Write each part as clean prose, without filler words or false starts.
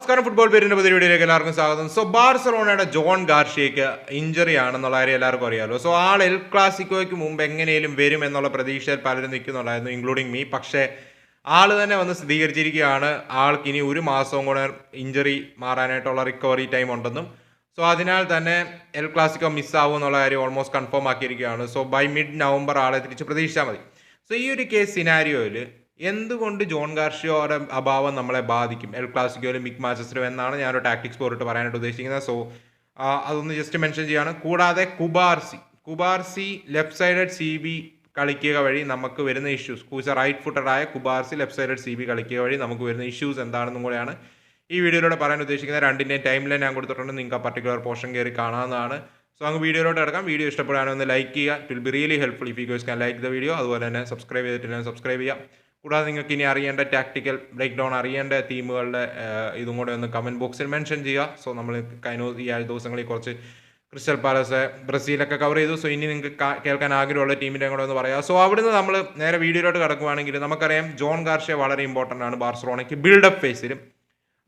നമസ്കാരം, ഫുട്ബോൾ പേരിന്റെ പുതിയ വീഡിയോയിലേക്ക് എല്ലാവർക്കും സ്വാഗതം. സോ ബാർസലോണയുടെ ജോൺ ഗാർഷ്യയ്ക്ക് ഇഞ്ചറി ആണെന്നുള്ള കാര്യം എല്ലാവർക്കും അറിയാമല്ലോ. സോ ആൾ എൽ ക്ലാസിക്കോയ്ക്ക് മുമ്പ് എങ്ങനെയും വരും എന്നുള്ള പ്രതീക്ഷയിൽ പലരും നിൽക്കുന്നുണ്ടായിരുന്നു, ഇൻക്ലൂഡിങ് മീ. പക്ഷേ ആൾ തന്നെ വന്ന് സ്ഥിരീകരിച്ചിരിക്കുകയാണ് ആൾക്ക് ഇനി ഒരു മാസവും കൂടെ ഇഞ്ചറി മാറാനായിട്ടുള്ള റിക്കവറി ടൈം ഉണ്ടെന്നും. സോ അതിനാൽ തന്നെ എൽ ക്ലാസിക്കോ മിസ്സാവും എന്നുള്ള കാര്യം ഓൾമോസ്റ്റ് കൺഫേം ആക്കിയിരിക്കുകയാണ്. സോ ബൈ മിഡ് നവംബർ ആളെ തിരിച്ച് പ്രതീക്ഷിച്ചാൽ മതി. സോ ഈ ഒരു കേസ് സിനാരിയോയിൽ എന്തുകൊണ്ട് ജോൺ ഗാർഷ്യയുടെ അഭാവം നമ്മളെ ബാധിക്കും എൽ ക്ലാസിക്കോയിലും ബിഗ് മാച്ചസിലും എന്നാണ് ഞാനൊരു ടാക്ടിക്സ് പോയിട്ട് പറയാനായിട്ട് ഉദ്ദേശിക്കുന്നത്. സോ അതൊന്ന് ജസ്റ്റ് മെൻഷൻ ചെയ്യുകയാണ്. കൂടാതെ Cubarsi left sided C B കളിക്കുക വഴി നമുക്ക് വരുന്ന ഇഷ്യൂസ്, റൈറ്റ് ഫുട്ടറായ Cubarsi left sided C B കളിക്കുക വഴി നമുക്ക് വരുന്ന ഇഷ്യൂസ് എന്താണെന്നും കൂടെയാണ് ഈ വീഡിയോയിലൂടെ പറയാൻ ഉദ്ദേശിക്കുന്നത്. രണ്ടിൻ്റെയും ടൈം ലൈൻ ഞാൻ കൊടുത്തിട്ടുണ്ട്, നിങ്ങൾക്ക് ആ പർട്ടിക്കുലർ പോർഷൻ കയറി കാണാവുന്നതാണ്. സോ അങ്ങ് വീഡിയോയിലോട്ട് കിടക്കാം. വീഡിയോ ഇഷ്ടപ്പെടാനോ ഒന്ന് ലൈക്ക് ചെയ്യുക. It will be really helpful if you guys can like the video. അതുപോലെ തന്നെ സബ്സ്ക്രൈബ് ചെയ്തിട്ടില്ലെങ്കിൽ സബ്സ്ക്രൈബ് ചെയ്യാം. കൂടാതെ നിങ്ങൾക്ക് ഇനി അറിയേണ്ട ടാക്ടിക്കൽ ബ്രേക്ക് ഡൗൺ അറിയേണ്ട ടീമുകളുടെ ഇതും കൂടെ ഒന്ന് കമൻറ്റ് ബോക്സിൽ മെൻഷൻ ചെയ്യുക. സോ നമ്മൾ ഈ ദിവസങ്ങളിൽ കുറച്ച് ക്രിസ്റ്റൽ പാലസ്, ബ്രസീലൊക്കെ കവർ ചെയ്തു. സോ ഇനി നിങ്ങൾക്ക് കേൾക്കാൻ ആഗ്രഹമുള്ള ടീമിൻ്റെ കൂടെ ഒന്ന് പറയാം. സോ അവിടുന്ന് നമ്മൾ നേരെ വീഡിയോയിലോട്ട് കിടക്കുവാണെങ്കിൽ നമുക്കറിയാം ജോൺ ഗാർഷ്യ വളരെ ഇമ്പോർട്ടൻ്റ് ആണ് ബാർസലോണയ്ക്ക് ബിൽഡപ്പ് ഫേസിലും.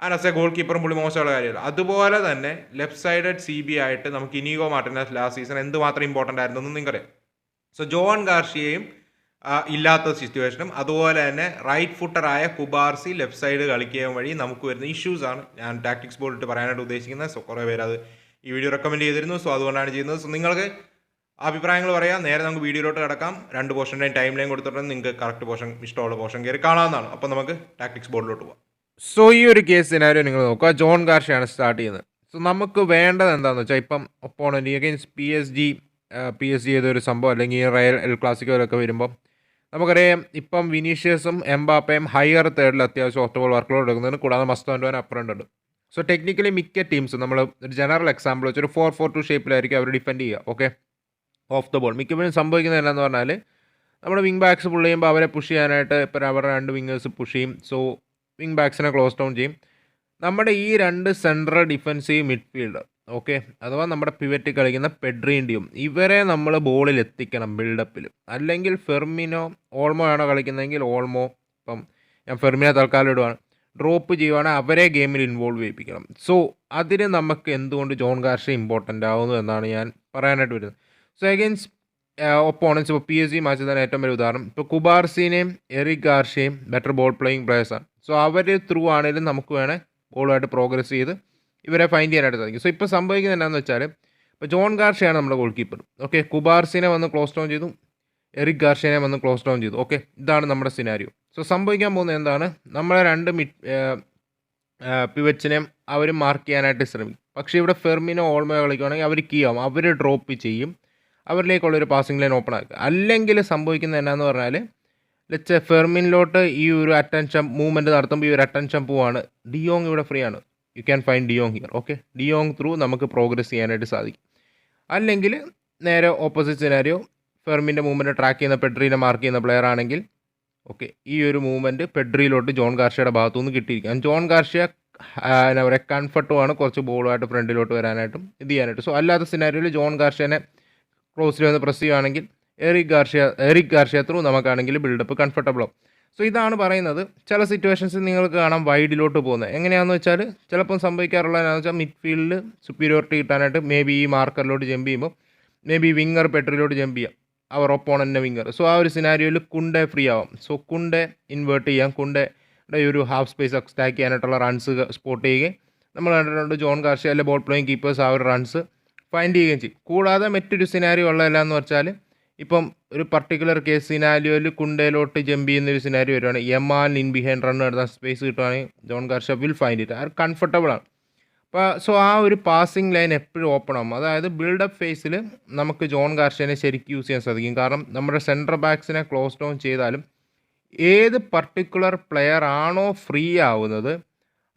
ആസ് എ ഗോൾ കീപ്പറും പുള്ളി മോശമുള്ള കാര്യമല്ല. അതുപോലെ തന്നെ ലെഫ്റ്റ് സൈഡഡ് സി ബി ആയിട്ട് നമുക്ക് ഇനിഗോ മാർട്ടിനസ് ലാസ്റ്റ് സീസൺ എന്തുമാത്രം ഇമ്പോർട്ടൻ്റ് ആയിരുന്നെന്നും നിങ്ങൾക്കറിയാം. സോ ജോൺ ഗാർഷ്യയും ഇല്ലാത്ത സിറ്റുവേഷനും അതുപോലെ തന്നെ റൈറ്റ് ഫുട്ടറായ കുബാർസി ലെഫ്റ്റ് സൈഡ് കളിക്കുക വഴി നമുക്ക് വരുന്ന ഇഷ്യൂസാണ് ഞാൻ ടാക്ടിക്സ് ബോർഡിട്ട് പറയാനായിട്ട് ഉദ്ദേശിക്കുന്നത്. സോ കുറേ പേര് അത് ഈ വീഡിയോ റെക്കമെൻഡ് ചെയ്തിരുന്നു. സോ അതുകൊണ്ടാണ് ചെയ്യുന്നത്. സോ നിങ്ങൾക്ക് അഭിപ്രായങ്ങൾ പറയാം. നേരെ നമുക്ക് വീഡിയോയിലോട്ട് കിടക്കാം. രണ്ട് പോർഷൻ്റെയും ടൈം ലൈൻ കൊടുത്തിട്ടുണ്ടെങ്കിൽ നിങ്ങൾക്ക് കറക്റ്റ് പോർഷൻ ഇഷ്ടമുള്ള പോർഷൻ കയറി കാണാവുന്നതാണ്. അപ്പോൾ നമുക്ക് ടാക്ടിക്സ് ബോർഡിലോട്ട് പോകാം. സോ ഈ ഒരു കേസ് സിനാരിയോ നിങ്ങൾ നോക്കുക. ജോൺ ഗാർഷ്യയാണ് സ്റ്റാർട്ട് ചെയ്യുന്നത്. സോ നമുക്ക് വേണ്ടത് എന്താണെന്ന് വെച്ചാൽ ഇപ്പം opponent against P S G ചെയ്തൊരു സംഭവം അല്ലെങ്കിൽ റയൽ എൽ ക്ലാസിക്കോയിലൊക്കെ വരുമ്പം നമുക്കറിയാം ഇപ്പം വിനീഷ്യസും എംബാപ്പയും ഹയർ തേർഡിൽ അത്യാവശ്യം ഓഫ് ദ ബോൾ വർക്ക്ലോഡ് എടുക്കുന്നതിന്, കൂടാതെ മസ്താൻഡോൻ അപ്പുറം ഉണ്ട്. സോ ടെക്നിക്കലി മിക്ക ടീംസും നമ്മൾ ഒരു ജനറൽ എക്സാമ്പിൾ വെച്ച് ഒരു 4-4-2 ഷേപ്പിലായിരിക്കും അവർ ഡിഫെൻഡ് ചെയ്യുക. ഓക്കെ, ഓഫ് ദ ബോൾ മിക്കപ്പോഴും സംഭവിക്കുന്നത് എന്താണെന്ന് പറഞ്ഞാൽ നമ്മുടെ വിങ് ബാക്സ് പുള്ള് ചെയ്യുമ്പോൾ അവരെ പുഷ് ചെയ്യാനായിട്ട് ഇപ്പോൾ അവരുടെ രണ്ട് വിങ്ങേഴ്സ് പുഷ് ചെയ്യും. സോ വിങ് ബാക്സിനെ ക്ലോസ് ഡൗൺ ചെയ്യും. നമ്മുടെ ഈ രണ്ട് സെൻട്രൽ ഡിഫൻസീവ് മിഡ്ഫീൽഡർ, ഓക്കെ, അഥവാ നമ്മുടെ പിവറ്റ് കളിക്കുന്ന പെഡ്രീൻ്റെയും ഇവരെ നമ്മൾ ബോളിൽ എത്തിക്കണം ബിൽഡപ്പിൽ. അല്ലെങ്കിൽ ഫെർമിനോ ഓൾമോ ആണോ കളിക്കുന്നതെങ്കിൽ ഓൾമോ, ഇപ്പം ഞാൻ ഫെർമിനെ തൽക്കാലം ഇടുവാണ്, ഡ്രോപ്പ് ചെയ്യുവാണെങ്കിൽ അവരെ ഗെയിമിൽ ഇൻവോൾവ് ചെയ്യിപ്പിക്കണം. സോ അതിന് നമുക്ക് എന്തുകൊണ്ട് ജോൺ ഗാർഷ്യ ഇമ്പോർട്ടൻ്റ് ആവുന്നു എന്നാണ് ഞാൻ പറയാനായിട്ട് വരുന്നത്. സോ അഗെയിൻസ്റ്റ് ഒപ്പോണൻസ് ഇപ്പോൾ പി എസ് ജി മാച്ചിൽ തന്നെ ഏറ്റവും വലിയ ഉദാഹരണം ഇപ്പോൾ കുബാർസിനെയും എറിക് ഗാർഷ്യയും ബെറ്റർ ബോൾ പ്ലേയിങ് പ്ലേയേഴ്സാണ്. സോ അവർ ത്രൂ ആണെങ്കിലും നമുക്ക് വേണേൽ ബോളുമായിട്ട് പ്രോഗ്രസ് ചെയ്ത് ഇവരെ ഫൈൻഡ് ചെയ്യാനായിട്ട് സാധിക്കും. സോ ഇപ്പോൾ സംഭവിക്കുന്നത് എന്താണെന്ന് വെച്ചാൽ ഇപ്പോൾ ജോൺ ഗാർഷ്യയാണ് നമ്മുടെ ഗോൾ കീപ്പർ. ഓക്കെ, കുബാർസിനെ വന്ന് ക്ലോസ് ഡൗൺ ചെയ്തു, എറിക് ഗാർഷ്യനെ വന്ന് ക്ലോസ് ഡൗൺ ചെയ്തു. ഓക്കെ, ഇതാണ് നമ്മുടെ സിനാരിയോ. സോ സംഭവിക്കാൻ പോകുന്നത് എന്താണ്, നമ്മളെ രണ്ട് പിവറ്റ്സിനെയും അവർ മാർക്ക് ചെയ്യാനായിട്ട് ശ്രമിക്കും. പക്ഷേ ഇവിടെ ഫെർമിനോ ഓൾമോ കളിക്കുകയാണെങ്കിൽ അവർ കീ ആവും, അവർ ഡ്രോപ്പ് ചെയ്യും, അവരിലേക്കുള്ളൊരു പാസിംഗ് ലൈൻ ഓപ്പൺ ആക്കുക. അല്ലെങ്കിൽ സംഭവിക്കുന്നത് എന്നാന്ന് പറഞ്ഞാൽ ലെറ്റ്സ് ഫെർമിനിലോട്ട് ഈ ഒരു അറ്റൻഷൻ മൂവ്മെൻറ്റ് നടത്തുമ്പോൾ ഈ ഒരു അറ്റൻഷൻ പോവാണ്, ഡിയോങ് ഇവിടെ ഫ്രീ ആണ്, you can find de Jong here. Okay, de Jong through നമുക്ക് പ്രോഗ്രസ് ചെയ്യാനായിട്ട് സാധിക്കും. അല്ലെങ്കിൽ നേരെ ഓപ്പോസിറ്റ് സിനാരിയോ, ഫെർമിൻ്റെ മൂവ്മെൻറ്റ് ട്രാക്ക് ചെയ്യുന്ന പെഡ്രീനെ മാർക്ക് ചെയ്യുന്ന പ്ലെയർ ആണെങ്കിൽ ഓക്കെ, ഈ ഒരു മൂവ്മെൻറ്റ് പെഡ്രിയിലോട്ട് ജോൺ ഗാർഷ്യയുടെ ഭാഗത്തുനിന്ന് കിട്ടിയിരിക്കാം. ജോൺ ഗാർഷ്യ എന്താ പറയുക കംഫർട്ടുമാണ് കുറച്ച് ബോളുമായിട്ട് ഫ്രണ്ടിലോട്ട് വരാനായിട്ടും ഇത് ചെയ്യാനായിട്ട്. സോ അല്ലാത്ത സിനാരിയോയിൽ ജോൺ ഗാർഷ്യനെ ക്ലോസിൽ വന്ന് പ്രസ് ചെയ്യുകയാണെങ്കിൽ എറിക് ഗാർഷ്യ ത്രൂ നമുക്കാണെങ്കിൽ ബിൽഡപ്പ് കംഫർട്ടബിൾ ആവും. സോ ഇതാണ് പറയുന്നത്. ചില സിറ്റുവേഷൻസിൽ നിങ്ങൾക്ക് കാണാം വൈഡിലോട്ട് പോകുന്നത്. എങ്ങനെയാണെന്ന് വെച്ചാൽ ചിലപ്പം സംഭവിക്കാറുള്ളതെന്ന് വെച്ചാൽ മിഡ്ഫീൽഡിൽ സുപ്പീരിയോറിറ്റി കിട്ടാനായിട്ട് മേ ബി ഈ മാർക്കറിലോട്ട് ജമ്പ് ചെയ്യുമ്പോൾ മേ ബി വിങ്ങർ പെട്രിലോട്ട് ജമ്പ് ചെയ്യാം, അവർ ഒപ്പോണൻ്റെ വിങ്ങർ. സോ ആ ഒരു സിനാരിയോയിൽ കുണ്ടെ ഫ്രീ ആവാം. സോ കുണ്ടെ ഇൻവേർട്ട് ചെയ്യാം, കുണ്ടെ ഒരു ഹാഫ് സ്പേസ് അറ്റാക്ക് ചെയ്യാനായിട്ടുള്ള റൺസ് സ്പോട്ട് ചെയ്യുകയും നമ്മൾ കണ്ടിട്ടുണ്ട് ജോൺ ഗാർഷ്യ അല്ലെ ബോൾ പ്ലേയിങ് കീപ്പേഴ്സ് ആ ഒരു റൺസ് ഫൈൻഡ് ചെയ്യുകയും ചെയ്യും. കൂടാതെ മറ്റൊരു സിനാരിയോ ഉള്ളതല്ലാന്ന് വെച്ചാൽ ഇപ്പം ഒരു പർട്ടിക്കുലർ കേസ് സിനാരിയോയിൽ കുണ്ടയിലോട്ട് ജമ്പ് ചെയ്യുന്നൊരു സിനാരിയോ വരുവാണ്, എമാൻ ഇൻ ബിഹൈൻഡ് റൺ എടുത്താൽ സ്പേസ് കിട്ടുവാണെങ്കിൽ John Garcia will find it, അത് കംഫർട്ടബിളാണ്. അപ്പോൾ സോ ആ ഒരു പാസിംഗ് ലൈൻ എപ്പോഴും ഓപ്പൺ ആകും. അതായത് ബിൽഡപ്പ് ഫേസിൽ നമുക്ക് ജോൺ ഗാർഷ്യനെ ശരിക്കും യൂസ് ചെയ്യാൻ സാധിക്കും. കാരണം നമ്മുടെ സെൻട്രൽ ബാക്സിനെ ക്ലോസ് ഡൗൺ ചെയ്താലും ഏത് പർട്ടിക്കുലർ പ്ലെയർ ആണോ ഫ്രീ ആവുന്നത്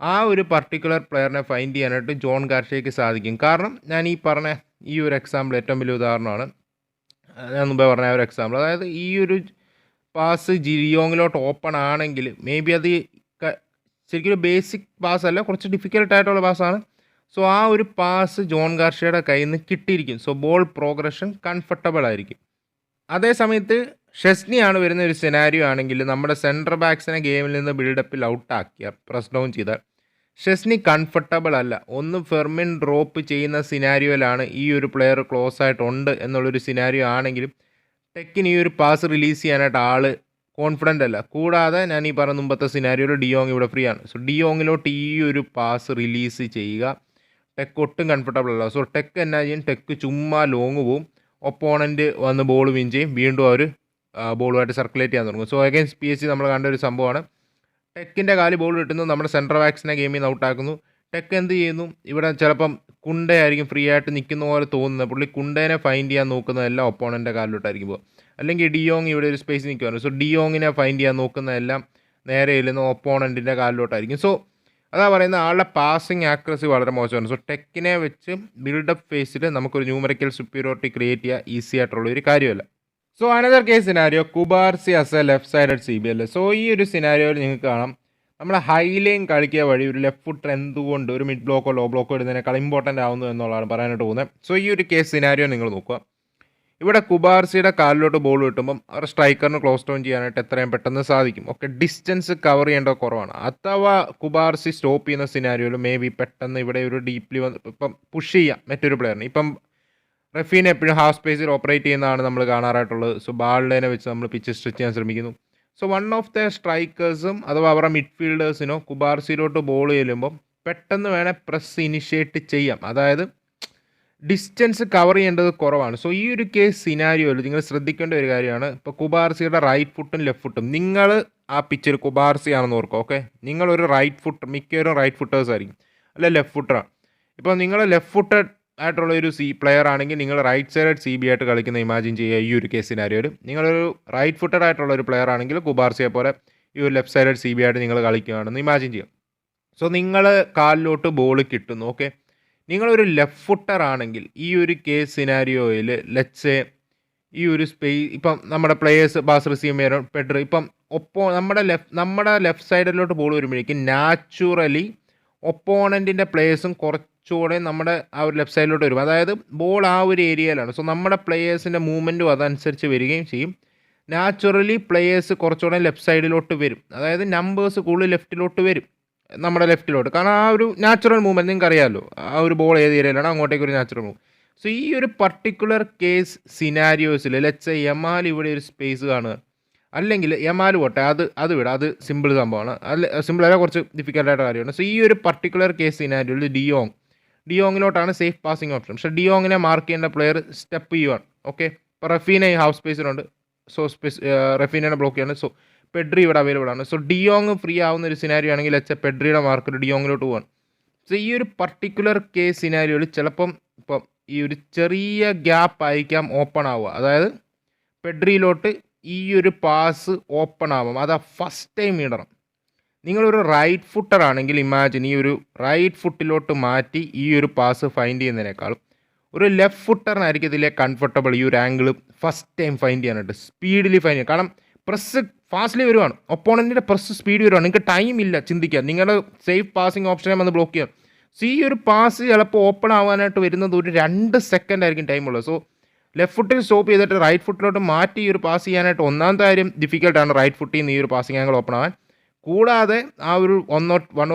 ആ ഒരു പർട്ടിക്കുലർ പ്ലെയറിനെ ഫൈൻഡ് ചെയ്യാനായിട്ട് ജോൺ ഗാർഷ്യയ്ക്ക് സാധിക്കും. കാരണം ഞാൻ ഈ പറഞ്ഞ ഈ ഒരു എക്സാമ്പിൾ ഏറ്റവും വലിയ ഉദാഹരണമാണ്. ഞാൻ മുമ്പേ പറഞ്ഞ ഒരു എക്സാമ്പിൾ, അതായത് ഈ ഒരു പാസ് ജിയോങ്ങിലോട്ട് ഓപ്പൺ ആണെങ്കിൽ മേ ബി അത് ശരിക്കും ഒരു ബേസിക് പാസ് അല്ല, കുറച്ച് ഡിഫിക്കൽട്ടായിട്ടുള്ള പാസ്സാണ്. സോ ആ ഒരു പാസ് ജോൺ ഗാർഷ്യയുടെ കയ്യിൽ നിന്ന് കിട്ടിയിരിക്കും. സോ ബോൾ പ്രോഗ്രഷൻ കംഫർട്ടബിൾ ആയിരിക്കും. അതേ സമയത്ത് ഷെസ്നിയാണ് വരുന്ന ഒരു സിനാരിയോ ആണെങ്കിൽ നമ്മുടെ സെൻട്രൽ ബാക്സിനെ ഗെയിമിൽ നിന്ന് ബിൽഡപ്പിൽ ഔട്ടാക്കിയ പ്രസ് ഡൗൺ ചെയ്താൽ ഷെസ്നി കംഫർട്ടബിൾ അല്ല. ഒന്ന് ഫെർമിൻ ഡ്രോപ്പ് ചെയ്യുന്ന സിനാരിയോയിലാണ് ഈ ഒരു പ്ലെയർ ക്ലോസ് ആയിട്ടുണ്ട് എന്നുള്ളൊരു സിനാരിയോ ആണെങ്കിലും ടെക്കിന് ഈ ഒരു പാസ് റിലീസ് ചെയ്യാനായിട്ട് ആൾ കോൺഫിഡൻ്റ് അല്ല. കൂടാതെ ഞാൻ ഈ പറഞ്ഞ മുമ്പത്തെ സിനാരിയോയിൽ ഡിയോങ് ഇവിടെ ഫ്രീ ആണ്. സോ ഡിയോങ്ങിലോട്ട് ഈ ഒരു പാസ് റിലീസ് ചെയ്യുക ടെക്ക് ഒട്ടും കംഫർട്ടബിൾ അല്ല. സോ ടെക്ക് എന്നാ ചെയ്യും, ടെക്ക് ചുമ്മാ ലോങ് പോവും, ഒപ്പോണൻറ്റ് വന്ന് ബോൾ വിൻ ചെയ്യും, വീണ്ടും അവർ ബോളുമായിട്ട് സർക്കുലേറ്റ് ചെയ്യാൻ തുടങ്ങും. സോ അഗൈൻസ്റ്റ് PSG നമ്മൾ കണ്ട ഒരു സംഭവമാണ്. ടെക്കിൻ്റെ കാല് ബോൾ കിട്ടുന്നു, നമ്മുടെ സെൻട്രൽ ബാക്സിനെ ഗെയിമിൽ നിന്ന് ഔട്ടാക്കുന്നു. ടെക്ക് എന്ത് ചെയ്യുന്നു, ഇവിടെ ചിലപ്പം കുണ്ടയായിരിക്കും ഫ്രീ ആയിട്ട് നിൽക്കുന്ന പോലെ തോന്നുന്നത്, പുള്ളി കുണ്ടേനെ ഫൈൻഡ് ചെയ്യാൻ നോക്കുന്നതെല്ലാം ഒപ്പോണൻ്റെ കാലിലോട്ടായിരിക്കും പോകുക. അല്ലെങ്കിൽ ഡിയോങ് ഇവിടെ ഒരു സ്പേസ് നിൽക്കുവാണ്. സോ ഡിയോങ്ങിനെ ഫൈൻഡ് ചെയ്യാൻ നോക്കുന്നതെല്ലാം നേരെ ഇല്ലുന്ന ഒപ്പോണൻറ്റിൻ്റെ കാലിലോട്ടായിരിക്കും. സോ അതാ പറയുന്നത്, ആളുടെ പാസിങ് ആക്യുറസി വളരെ മോശമാണ്. സോ ടെക്കിനെ വെച്ച് ബിൽഡപ്പ് ഫേസിൽ നമുക്കൊരു ന്യൂമറിക്കൽ സുപ്പീരിയോറിറ്റി ക്രിയേറ്റ് ചെയ്യുക ഈസി ആയിട്ടുള്ള ഒരു കാര്യമല്ല. So another case scenario Cubarsi as A left sided CBL. So ഈ ഒരു സിനാരിയോയിൽ നിങ്ങൾക്ക് കാണാം, നമ്മൾ ഹൈ ലൈൻ കളിക്കുക വഴി ഒരു ലെഫ്റ്റ് ഫുട്ടർ എന്തുകൊണ്ട് ഒരു മിഡ് ബ്ലോക്കോ ലോ ബ്ലോക്കോ ഇടുന്നതിനേക്കാൾ ഇമ്പോർട്ടൻ്റ് ആവുന്നു എന്നുള്ളതാണ് പറയാനായിട്ട് പോകുന്നത്. സോ ഈ ഒരു കേസ് സിനാരിയോ നിങ്ങൾ നോക്കുക. ഇവിടെ കുബാർസിയുടെ കാലിലോട്ട് ബോൾ കിട്ടുമ്പം അവർ സ്ട്രൈക്കറിന് ക്ലോസ് ഡൗൺ ചെയ്യാനായിട്ട് എത്രയും പെട്ടെന്ന് സാധിക്കും. ഓക്കെ, ഡിസ്റ്റൻസ് കവർ ചെയ്യേണ്ടത് കുറവാണ്. അഥവാ കുബാർസി സ്റ്റോപ്പ് ചെയ്യുന്ന സിനാരിയോയിൽ മേ ബി പെട്ടെന്ന് ഇവിടെ ഒരു ഡീപ്ലി വന്ന് ഇപ്പം പുഷ് ചെയ്യാം മറ്റൊരു പ്ലെയറിന്. ഇപ്പം റഫീൻ എപ്പോഴും ഹാഫ് സ്പേസിൽ ഓപ്പറേറ്റ് ചെയ്യുന്നതാണ് നമ്മൾ കാണാറായിട്ടുള്ളത്. സോ ബാളിനെ വെച്ച് നമ്മൾ പിച്ച് സ്ട്രെച്ച് ചെയ്യാൻ ശ്രമിക്കുന്നു. സോ വൺ ഓഫ് ദ സ്ട്രൈക്കേഴ്സും അഥവാ അവരുടെ മിഡ്ഫീൽഡേഴ്സിനോ കുബാർസിയിലോട്ട് ബോൾ ചെല്ലുമ്പം പെട്ടെന്ന് വേണേൽ പ്രസ് ഇനിഷ്യേറ്റ് ചെയ്യാം. അതായത് ഡിസ്റ്റൻസ് കവർ ചെയ്യേണ്ടത് കുറവാണ്. സോ ഈ ഒരു കേസ് സിനാരിയോയിൽ നിങ്ങൾ ശ്രദ്ധിക്കേണ്ട ഒരു കാര്യമാണ്, ഇപ്പോൾ കുബാർസിയുടെ റൈറ്റ് ഫുട്ടും ലെഫ്റ്റ് ഫുട്ടും, നിങ്ങൾ ആ പിച്ചിൽ കുബാർസി ആണെന്ന് ഓർക്കുക. ഓക്കെ, നിങ്ങളൊരു റൈറ്റ് ഫുട്ട്, മിക്കവരും റൈറ്റ് ഫുട്ടേഴ്സ് ആയിരിക്കും, അല്ല ലെഫ്റ്റ് ഫുട്ടറാണ്. ഇപ്പോൾ നിങ്ങൾ ലെഫ്റ്റ് ഫുട്ടഡ് ആയിട്ടുള്ള ഒരു പ്ലെയർ ആണെങ്കിൽ നിങ്ങൾ റൈറ്റ് സൈഡ് CB ആയിട്ട് കളിക്കുന്ന ഇമാജിൻ ചെയ്യുക. ഈ ഒരു കേസ് സിനാരിയോയിൽ നിങ്ങളൊരു റൈറ്റ് ഫുട്ടഡ് ആയിട്ടുള്ള ഒരു പ്ലെയർ ആണെങ്കിൽ കുബാർസിയെ പോലെ ഈ ഒരു ലെഫ്റ്റ് സൈഡ് CB ആയിട്ട് നിങ്ങൾ കളിക്കുകയാണെന്ന് ഇമാജിൻ ചെയ്യുക. സോ നിങ്ങൾ കാലിലോട്ട് ബോൾ കിട്ടുന്നു. ഓക്കെ, നിങ്ങളൊരു ലെഫ്റ്റ് ഫുട്ടർ ആണെങ്കിൽ ഈ ഒരു കേസ് സിനാരിയോയിൽ ലെറ്റ്സ് ഈ ഒരു ഇപ്പം നമ്മുടെ പ്ലേയേഴ്സ് പാസ് റിസീവ് ചെയ്യാൻ പെഡ്രി ഇപ്പം നമ്മുടെ ലെഫ്റ്റ് സൈഡിലോട്ട് ബോൾ വരുമ്പോഴേക്കും നാച്ചുറലി ഒപ്പോണൻറ്റിൻ്റെ പ്ലേയേഴ്സും കുറച്ചുകൂടെ നമ്മുടെ ആ ഒരു ലെഫ്റ്റ് സൈഡിലോട്ട് വരും. അതായത് ബോൾ ആ ഒരു ഏരിയയിലാണ്. സോ നമ്മുടെ പ്ലേയേഴ്സിൻ്റെ മൂവ്മെൻറ്റും അതനുസരിച്ച് വരികയും ചെയ്യും. നാച്ചുറലി പ്ലേയേഴ്സ് കുറച്ചുകൂടെ ലെഫ്റ്റ് സൈഡിലോട്ട് വരും. അതായത് നമ്പേഴ്സ് കൂടുതൽ ലെഫ്റ്റിലോട്ട് വരും, നമ്മുടെ ലെഫ്റ്റിലോട്ട്. കാരണം ആ ഒരു നാച്ചുറൽ മൂവ്മെൻറ്റ് നിങ്ങൾക്ക് അറിയാമല്ലോ, ആ ഒരു ബോൾ ഏത് ഏരിയയിലാണ് അങ്ങോട്ടേക്ക് ഒരു നാച്ചുറൽ മൂവ്. സോ ഈ ഒരു പർട്ടിക്കുലർ കേസ് സിനാരിയോസിൽ ലെറ്റ്സ് യമാൽ ഇവിടെ ഒരു സ്പേസ് കാണുക, അല്ലെങ്കിൽ യമാൽ പോട്ടെ, അത് വിടാം, അത് സിമ്പിൾ സംഭവമാണ്. സിമ്പിൾ അല്ല, കുറച്ച് ഡിഫിക്കൽട്ടായിട്ട് കാര്യമാണ്. സോ ഈ ഒരു പർട്ടിക്കുലർ കേസ് സിനാരിയോയിൽ ഡിയോങ്ങിലോട്ടാണ് സേഫ് പാസിംഗ് ഓപ്ഷൻ. പക്ഷേ ഡിയോങ്ങിനെ മാർക്ക് ചെയ്യേണ്ട പ്ലെയർ സ്റ്റെപ്പ് ചെയ്യുവാണ്. ഓക്കെ, ഇപ്പോൾ റഫീനെ ഈ ഹാഫ് സ്പേസിലുണ്ട്. സോ റഫീനെ ബ്ലോക്ക് ചെയ്യാണ്. സോ പെഡ്രി ഇവിടെ അവൈലബിൾ ആണ്. സോ ഡിയോങ് ഫ്രീ ആവുന്ന ഒരു സിനാരിയോ ആണെങ്കിൽ വെച്ചാൽ പെഡ്രിയുടെ മാർക്ക് ഡിയോങ്ങിലോട്ട് പോകാൻ. സോ ഈ ഒരു പർട്ടിക്കുലർ കേസ് സിനാരിയോയിൽ ചിലപ്പം ഇപ്പം ഈ ഒരു ചെറിയ ഗ്യാപ്പ് ആയിരിക്കാം ഓപ്പൺ ആവുക. അതായത് പെഡ്രിയിലോട്ട് ഈ ഒരു പാസ് ഓപ്പൺ ആവാം, അത് ഫസ്റ്റ് ടൈം ഇടണം. നിങ്ങളൊരു റൈറ്റ് ഫുട്ടർ ആണെങ്കിൽ ഇമാജിൻ ഈ ഒരു റൈറ്റ് ഫുട്ടിലോട്ട് മാറ്റി ഈ ഒരു പാസ് ഫൈൻഡ് ചെയ്യുന്നതിനേക്കാളും ഒരു ലെഫ്റ്റ് ഫുട്ടറിനായിരിക്കും ഇതിലെ കംഫർട്ടബിൾ ഈ ഒരു ആംഗിൾ ഫസ്റ്റ് ടൈം ഫൈൻഡ് ചെയ്യാനായിട്ട്, സ്പീഡിൽ ഫൈൻഡ് ചെയ്യാം. കാരണം പ്രസ് ഫാസ്റ്റ്ലി വരുവാണ്, ഒപ്പോണൻറ്റിൻ്റെ പ്രസ് സ്പീഡ് വരുവാണ്, നിങ്ങൾക്ക് ടൈം ഇല്ല ചിന്തിക്കാൻ, നിങ്ങളുടെ സേഫ് പാസിങ് ഓപ്ഷനെ വന്ന് ബ്ലോക്ക് ചെയ്യാം. സോ ഈ ഒരു പാസ് ചിലപ്പോൾ ഓപ്പൺ ആവാനായിട്ട് വരുന്നത് ഒരു 2 സെക്കൻഡ് ആയിരിക്കും ടൈമുള്ളത്. സോ ലെഫ്റ്റ് ഫുട്ടിൽ സ്റ്റോപ്പ് ചെയ്തിട്ട് റൈറ്റ് ഫുട്ടിലോട്ട് മാറ്റി ഈ ഒരു പാസ് ചെയ്യാനായിട്ട് ഒന്നാമത്തെ കാര്യം ഡിഫിക്കൽട്ടാണ് റൈറ്റ് ഫുട്ടിൽ നിന്ന് ഈ ഒരു പാസിങ് ആംഗിൾ ഓപ്പൺ ആവാൻ. കൂടാതെ ആ ഒരു 1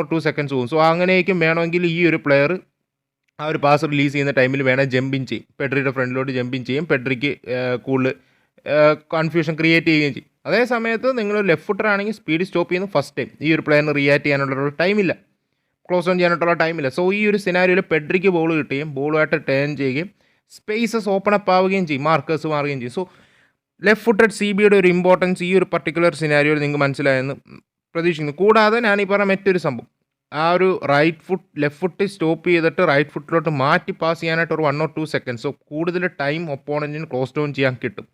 or 2 സെക്കൻഡ്സ് പോകും. സോ അങ്ങനെയൊക്കെ വേണമെങ്കിൽ ഈ ഒരു പ്ലെയർ ആ ഒരു പാസ് റിലീസ് ചെയ്യുന്ന ടൈമിൽ വേണേൽ ജമ്പിങ് ചെയ്യും, പെഡ്രിയുടെ ഫ്രണ്ടിലോട്ട് ജമ്പിങ് ചെയ്യും, പെഡ്രിക്ക് കൂടുതൽ കൺഫ്യൂഷൻ ക്രിയേറ്റ് ചെയ്യുകയും ചെയ്യും. അതേ സമയത്ത് നിങ്ങൾ ലെഫ്റ്റ് ഫുട്ടർ ആണെങ്കിൽ സ്പീഡ് സ്റ്റോപ്പ് ചെയ്യുന്ന ഫസ്റ്റ് ടൈം ഈ ഒരു പ്ലെയറിന് റിയാക്ട് ചെയ്യാനുള്ള ടൈമില്ല, ക്ലോസ് ഓൺ ചെയ്യാനായിട്ടുള്ള ടൈമില്ല. സോ ഈ ഒരു സിനാരിയോയിൽ പെഡ്രിക്ക് ബോൾ കിട്ടുകയും ബോളുമായിട്ട് ടേൺ ചെയ്യുകയും സ്പേസസ് ഓപ്പൺ അപ്പ് ആവുകയും ചെയ്യും, മാർക്കേഴ്സ് മാറുകയും ചെയ്യും. സോ ലെഫ്റ്റ് ഫുട്ടഡ് CBയുടെ ഒരു ഇമ്പോർട്ടൻസ് ഈ ഒരു പർട്ടിക്കുലർ സിനാരിയോയിൽ നിങ്ങൾക്ക് മനസ്സിലായെന്ന് പ്രതീക്ഷിക്കുന്നു. കൂടാതെ ഞാൻ ഈ പറഞ്ഞ മറ്റൊരു സംഭവം, ആ ഒരു ലെഫ്റ്റ് ഫുട്ട് സ്റ്റോപ്പ് ചെയ്തിട്ട് റൈറ്റ് ഫുട്ടിലോട്ട് മാറ്റി പാസ് ചെയ്യാനായിട്ട് ഒരു 1 or 2 സെക്കൻഡ്സ്. സോ കൂടുതൽ ടൈം ഒപ്പോണൻറ്റിന് ക്ലോസ് ഡൗൺ ചെയ്യാൻ കിട്ടും.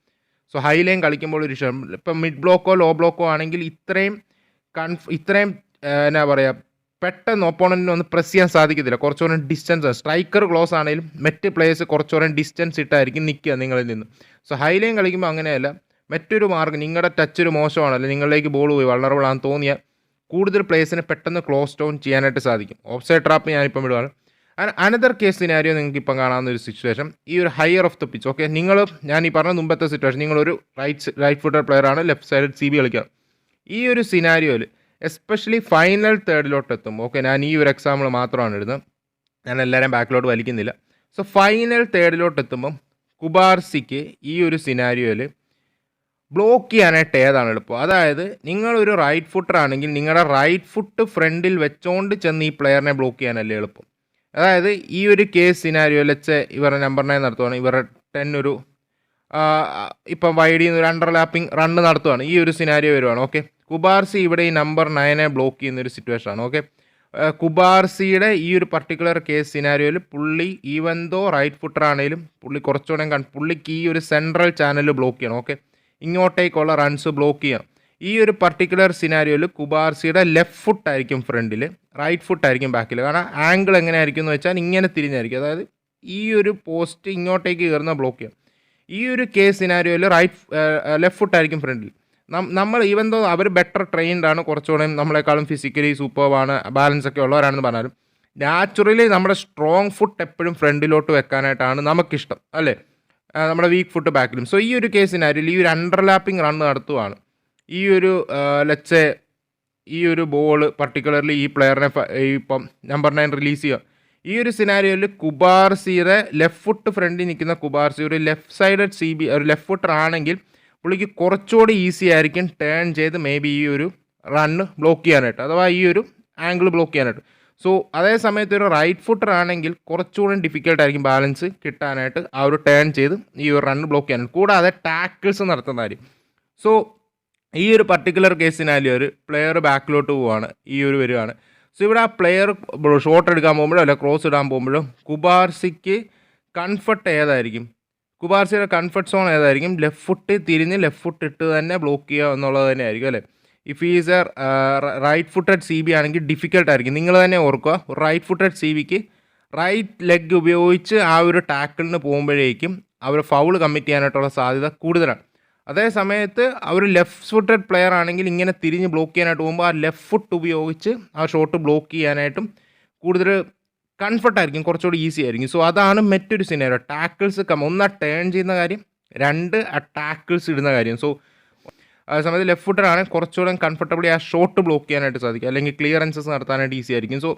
സോ ഹൈ ലൈൻ കളിക്കുമ്പോൾ ഒരു ഇപ്പം മിഡ് ബ്ലോക്കോ ലോ ബ്ലോക്കോ ആണെങ്കിൽ ഇത്രയും എന്നാ പറയുക, പെട്ടെന്ന് ഒപ്പോണൻറ്റിന് ഒന്ന് പ്രസ് ചെയ്യാൻ സാധിക്കത്തില്ല. കുറച്ചുകൂടെ ഡിസ്റ്റൻസ്, സ്ട്രൈക്കർ ക്ലോസ് ആണെങ്കിലും മറ്റ് പ്ലേയേഴ്സ് കുറച്ചുകൂടെ ഡിസ്റ്റൻസ് ഇട്ടായിരിക്കും നിൽക്കുക നിങ്ങളിൽ നിന്ന്. സോ ഹൈ ലൈൻ കളിക്കുമ്പോൾ അങ്ങനെയല്ല, മറ്റൊരു മാർഗ്ഗം, നിങ്ങളുടെ ടച്ച് ഒരു മോശമാണ് അല്ലെങ്കിൽ നിങ്ങളിലേക്ക് ബോൾ പോയി വൾണറബിൾ ആണെന്ന് തോന്നിയാൽ കൂടുതൽ പ്ലേയേഴ്സിനെ പെട്ടെന്ന് ക്ലോസ് ഡൗൺ ചെയ്യാനായിട്ട് സാധിക്കും. ഓഫ്സൈഡ് ട്രാപ്പ് ഞാനിപ്പം വിടുവാണ്. അനദർ കേസ് സിനാരിയോ നിങ്ങൾക്ക് ഇപ്പം കാണാവുന്ന ഒരു സിറ്റുവേഷൻ, ഈ ഒരു higher of the pitch. Okay, ഞാൻ ഈ പറഞ്ഞ മുമ്പത്തെ സിറ്റുവേഷൻ, നിങ്ങളൊരു റൈറ്റ് ഫുട്ടർ പ്ലെയർ ആണ്, ലെഫ്റ്റ് സൈഡ് CB കളിക്കുക. ഈ ഒരു സിനാരിയോയിൽ എസ്പെഷ്യലി ഫൈനൽ തേർഡിലോട്ട് എത്തും. ഓക്കെ, ഞാൻ ഈ ഒരു എക്സാമ്പിൾ മാത്രമാണ് ഇടുന്നത്, ഞാൻ എല്ലാവരെയും ബാക്കിലോട്ട് വലിക്കുന്നില്ല. സോ ഫൈനൽ തേർഡിലോട്ട് എത്തുമ്പം കുബാർസിക്ക് ഈ ഒരു സിനാരിയോയിൽ ബ്ലോക്ക് ചെയ്യാനായിട്ട് ഏതാണ് എളുപ്പം? അതായത് നിങ്ങളൊരു റൈറ്റ് ഫുട്ടർ ആണെങ്കിൽ നിങ്ങളുടെ റൈറ്റ് ഫുട്ട് ഫ്രണ്ടിൽ വെച്ചോണ്ട് ചെന്ന് ഈ പ്ലെയറിനെ ബ്ലോക്ക് ചെയ്യാനല്ലേ എളുപ്പം. അതായത് ഈ ഒരു കേസ് സിനാരിയോ വെച്ച് ഇവരുടെ നമ്പർ 9 നടത്തുവാണ്, ഇവരുടെ 10 ഒരു ഇപ്പം വൈഡിൽ നിന്ന് ഒരു അണ്ടർലാപ്പിംഗ് റണ്ണ് നടത്തുവാണ്, ഈ ഒരു സിനാരിയോ വരുവാണ്. ഓക്കെ, കുബാർസി ഇവിടെ ഈ നമ്പർ 9 ബ്ലോക്ക് ചെയ്യുന്നൊരു സിറ്റുവേഷൻ ആണ്. ഓക്കെ, കുബാർസിയുടെ ഈ ഒരു പർട്ടിക്കുലർ കേസ് സിനാരിയോയിൽ പുള്ളി ഈവൻ ദോ റൈറ്റ് ഫുട്ടർ ആണെങ്കിലും പുള്ളി കുറച്ചുകൂടെ പുള്ളിക്ക് ഈ ഒരു സെൻട്രൽ ചാനൽ ബ്ലോക്ക് ചെയ്യണം. ഓക്കെ, ഇങ്ങോട്ടേക്കുള്ള റൺസ് ബ്ലോക്ക് ചെയ്യണം. ഈ ഒരു പർട്ടിക്കുലർ സിനാരിയോയിൽ കുബാർസിയുടെ ലെഫ്റ്റ് ഫുട്ട് ആയിരിക്കും ഫ്രണ്ടിൽ, റൈറ്റ് ഫുട്ട് ആയിരിക്കും ബാക്കിൽ. കാരണം ആംഗിൾ എങ്ങനെയായിരിക്കും എന്ന് വെച്ചാൽ ഇങ്ങനെ തിരിഞ്ഞായിരിക്കും, അതായത് ഈ ഒരു പോസ്റ്റ് ഇങ്ങോട്ടേക്ക് കയറുന്ന ബ്ലോക്ക് ചെയ്യണം. ഈ ഒരു കേസ് സിനാരിയോയിൽ ലെഫ്റ്റ് ഫുട്ട് ആയിരിക്കും ഫ്രണ്ടിൽ. നമ്മൾ ഈവൻ ദോ അവർ ബെറ്റർ ട്രെയിൻഡ് ആണ്, കുറച്ചുകൂടെ നമ്മളെക്കാളും ഫിസിക്കലി സൂപ്പർവാണ്, ബാലൻസ് ഒക്കെ ഉള്ളവരാണെന്ന് പറഞ്ഞാലും നാച്ചുറലി നമ്മുടെ സ്ട്രോങ് ഫുട്ട് എപ്പോഴും ഫ്രണ്ടിലോട്ട് വെക്കാനായിട്ടാണ് നമുക്കിഷ്ടം, അല്ലേ, നമ്മുടെ വീക്ക് ഫുട്ട് ബാക്കിലും. സോ ഈ ഒരു കേസിനായിരിക്കും ഈ ഒരു അണ്ടർലാപ്പിംഗ് റൺ നടത്തുവാണ്. ഈ ഒരു ലെറ്റ്സ് ഈ ഒരു ബോൾ പർട്ടിക്കുലർലി ഈ പ്ലെയറിനെ ഇപ്പം നമ്പർ 9 റിലീസ് ചെയ്യുക. ഈ ഒരു സിനാരിയോയിൽ കുബാർസിയുടെ ലെഫ്റ്റ് ഫുട്ട് ഫ്രണ്ടിൽ നിൽക്കുന്ന കുബാർസി ഒരു ലെഫ്റ്റ് സൈഡഡ് CB ഒരു ലെഫ്റ്റ് ഫുട്ടർ ആണെങ്കിൽ പുള്ളിക്ക് കുറച്ചുകൂടി ഈസി ആയിരിക്കും ടേൺ ചെയ്ത് മേ ബി ഈ ഒരു റണ്ണ് ബ്ലോക്ക് ചെയ്യാനായിട്ട്, അഥവാ ഈ ഒരു ആംഗിൾ ബ്ലോക്ക് ചെയ്യാനായിട്ട്. സോ അതേ സമയത്ത് ഒരു റൈറ്റ് ഫുട്ടർ ആണെങ്കിൽ കുറച്ചുകൂടി ഡിഫിക്കൽട്ടായിരിക്കും ബാലൻസ് കിട്ടാനായിട്ട്, ആ ഒരു ടേൺ ചെയ്ത് ഈ ഒരു റണ്ണ് ബ്ലോക്ക് ചെയ്യാനായിട്ട്, കൂടാതെ ടാക്കിൾസ് നടത്തുന്നതായിരിക്കും. സോ ഈ ഒരു പർട്ടിക്കുലർ കേസിനാലും ഒരു പ്ലെയർ ബാക്കിലോട്ട് പോവുകയാണ്, ഈ ഒരു വരുവാണ്. സോ ഇവിടെ ആ പ്ലെയർ ഷോട്ട് എടുക്കാൻ പോകുമ്പോഴോ അല്ല ക്രോസ് ഇടാൻ പോകുമ്പോഴോ കുബാർസിക്ക് കംഫർട്ട് ഏതായിരിക്കും, കുബാർസിയുടെ കംഫർട്ട് സോൺ ഏതായിരിക്കും? ലെഫ്റ്റ് ഫുട്ട് തിരിഞ്ഞ് ലെഫ്റ്റ് ഫുട്ട് ഇട്ട് തന്നെ ബ്ലോക്ക് ചെയ്യുക എന്നുള്ളത് തന്നെ ആയിരിക്കും, അല്ലേ. If is a right footed CB ആണെങ്കിൽ ഡിഫിക്കൽട്ടായിരിക്കും. നിങ്ങൾ തന്നെ ഓർക്കുക, റൈറ്റ് ഫുട്ടഡ് CBക്ക് റൈറ്റ് ലെഗ് ഉപയോഗിച്ച് ആ ഒരു ടാക്കിളിന് പോകുമ്പോഴേക്കും അവർ ഫൗൾ കമ്മിറ്റ് ചെയ്യാനായിട്ടുള്ള സാധ്യത കൂടുതലാണ്. അതേ സമയത്ത് അവർ ലെഫ്റ്റ് ഫുട്ടഡ് പ്ലെയർ ആണെങ്കിൽ ഇങ്ങനെ തിരിഞ്ഞ് ബ്ലോക്ക് ചെയ്യാനായിട്ട് പോകുമ്പോൾ ആ ലെഫ്റ്റ് ഫുട്ട് ഉപയോഗിച്ച് ആ ഷോട്ട് ബ്ലോക്ക് ചെയ്യാനായിട്ടും കൂടുതൽ കംഫർട്ടായിരിക്കും, കുറച്ചുകൂടി ഈസി ആയിരിക്കും. സോ അതാണ് മറ്റൊരു സിനാരിയോ. ടാക്കിൾസ് ഒന്ന് ടേൺ ചെയ്യുന്ന കാര്യം, 2 ആ ടാക്കിൾസ് ഇടുന്ന കാര്യം. സോ ആ സമയത്ത് ലെഫ്റ്റ് ഫുട്ടർ ആണെങ്കിൽ കുറച്ചുകൂടെ കംഫർട്ടബിളി ആ ഷോട്ട് ബ്ലോക്ക് ചെയ്യാനായിട്ട് സാധിക്കും, അല്ലെങ്കിൽ ക്ലിയറൻസസ് നടത്താനായിട്ട് ഈസി ആയിരിക്കും. സോ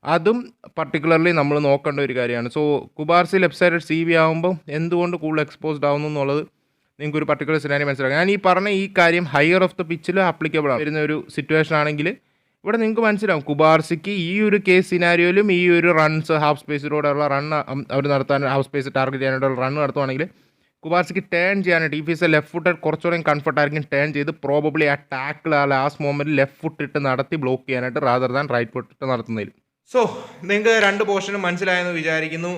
അതും പർട്ടിക്കുലർലി നമ്മൾ നോക്കേണ്ട ഒരു കാര്യമാണ്. So Cubarsi left side CB ആകുമ്പോൾ എന്തുകൊണ്ട് കൂടുതൽ എക്സ്പോസ്ഡ് ആവുന്നു എന്നുള്ളത് നിങ്ങൾക്ക് ഒരു പർട്ടിക്കുലർ സിനാരിയോ മനസ്സിലാക്കാം. ഞാൻ ഈ പറഞ്ഞ ഈ കാര്യം ഹയർ ഓഫ് ദ പിച്ചിൽ ആപ്ലിക്കബിൾ ആണ് വരുന്ന ഒരു സിറ്റുവേഷൻ ആണെങ്കിൽ ഇവിടെ നിങ്ങൾക്ക് മനസ്സിലാവും കുബാർസിക്ക് ഈ ഒരു കേസ് സിനാരിയോയിലും ഈ ഒരു റൺസ് ഹാഫ് സ്പേസിലൂടെയുള്ള റൺ അവർ നടത്താൻ, ഹാഫ് സ്പേസ് ടാർഗറ്റ് ചെയ്യാനായിട്ടുള്ള റൺ നടത്തുവാണെങ്കിൽ കുബാർസിക്ക് ടേൺ ചെയ്യാനായിട്ട് if is a left foot കുറച്ചുകൂടെ കംഫർട്ടായിരിക്കും ടേൺ ചെയ്ത് പ്രോബബ്ലി ആ ടാക്കിൾ ആ ലാസ്റ്റ് മൊമെൻറ്റിൽ ലെഫ്റ്റ് ഫുട്ട് ഇട്ട് നടത്തി ബ്ലോക്ക് ചെയ്യാനായിട്ട് റാദർ ദാൻ റൈറ്റ് ഫുട്ട് ഇട്ട് നടത്തുന്നതിൽ. സോ നിങ്ങൾക്ക് 2 പോർഷനും മനസ്സിലായെന്ന് വിചാരിക്കുന്നു.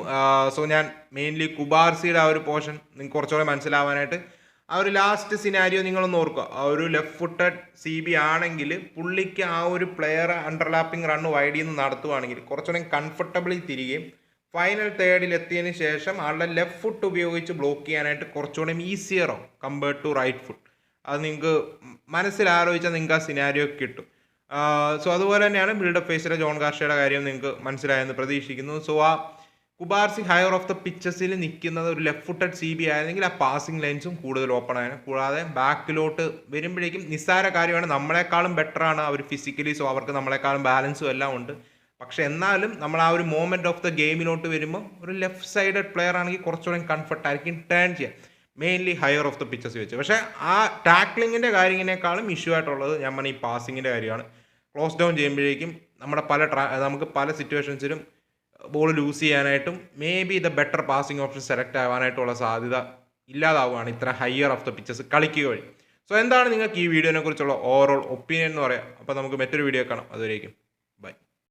സോ ഞാൻ മെയിൻലി കുബാർസിയുടെ ആ ഒരു പോർഷൻ നിങ്ങൾക്ക് കുറച്ചുകൂടെ മനസ്സിലാവാനായിട്ട് ആ ഒരു ലാസ്റ്റ് സിനാരിയോ നിങ്ങളൊന്ന് ഓർക്കുക. ആ ഒരു ലെഫ്റ്റ് ഫുട്ടഡ് CB ആണെങ്കിൽ പുള്ളിക്ക് ആ ഒരു പ്ലെയർ അണ്ടർലാപ്പിംഗ് റണ്ണ് വൈഡിൽ നിന്ന് നടത്തുവാണെങ്കിൽ കുറച്ചുകൂടെ കംഫർട്ടബിളി തിരികെയും ഫൈനൽ തേർഡിൽ എത്തിയതിന് ശേഷം ആളുടെ ലെഫ്റ്റ് ഫുട്ട് ഉപയോഗിച്ച് ബ്ലോക്ക് ചെയ്യാനായിട്ട് കുറച്ചുകൂടെ ഈസിയറോ കമ്പയർഡ് ടു റൈറ്റ് ഫുട്ട്. അത് നിങ്ങൾക്ക് മനസ്സിലാലോചിച്ചാൽ നിങ്ങൾക്ക് ആ സിനാരിയോ കിട്ടും. സോ അതുപോലെ തന്നെയാണ് ബിൽഡപ്പ് ഫേസിലെ ജോൺ ഗാർഷ്യയുടെ കാര്യം നിങ്ങൾക്ക് മനസ്സിലായെന്ന് പ്രതീക്ഷിക്കുന്നു. സോ ആ കുബാർസി ഹയർ ഓഫ് ദ പിച്ചസിൽ നിൽക്കുന്നത് ഒരു ലെഫ്റ്റ് ഫുട്ടഡ് CB ആയിരുന്നെങ്കിൽ ആ പാസിംഗ് ലൈൻസും കൂടുതൽ ഓപ്പൺ ആയിരുന്നു. കൂടാതെ ബാക്കിലോട്ട് വരുമ്പോഴേക്കും നിസ്സാര കാര്യമാണ്, നമ്മളെക്കാളും ബെറ്ററാണ് അവർ ഫിസിക്കലി. സോ അവർക്ക് നമ്മളെക്കാളും ബാലൻസും എല്ലാം ഉണ്ട്. പക്ഷെ എന്നാലും നമ്മൾ ആ ഒരു മോമെൻറ്റ് ഓഫ് ദ ഗെയിമിലോട്ട് വരുമ്പോൾ ഒരു ലെഫ്റ്റ് സൈഡഡ് പ്ലെയർ ആണെങ്കിൽ കുറച്ചുകൂടെ കംഫർട്ടായിരിക്കും ടേൺ ചെയ്യാൻ, mainly higher of the pitches വെച്ച്. പക്ഷേ ആ ടാക്ലിങ്ങിൻ്റെ കാര്യത്തിനേക്കാളും ഇഷ്യൂ ആയിട്ടുള്ളത് ഞാൻ പറഞ്ഞ ഈ പാസിങ്ങിൻ്റെ കാര്യമാണ്. ക്ലോസ് ഡൗൺ ചെയ്യുമ്പോഴേക്കും നമുക്ക് പല സിറ്റുവേഷൻസിലും ബോൾ ലൂസ് ചെയ്യാനായിട്ടും may be the better passing option select ആവാനായിട്ടുള്ള സാധ്യത ഇല്ലാതാവുകയാണ് ഇത്ര ഹയർ ഓഫ് ദ പിച്ചസ് കളിക്കുക വഴി. സോ എന്താണ് നിങ്ങൾക്ക് ഈ വീഡിയോനെ കുറിച്ചുള്ള ഓവറോൾ ഒപ്പീനിയൻ എന്ന് പറയാം. അപ്പോൾ നമുക്ക് മറ്റൊരു വീഡിയോ കാണാം. അതുവരേക്കും.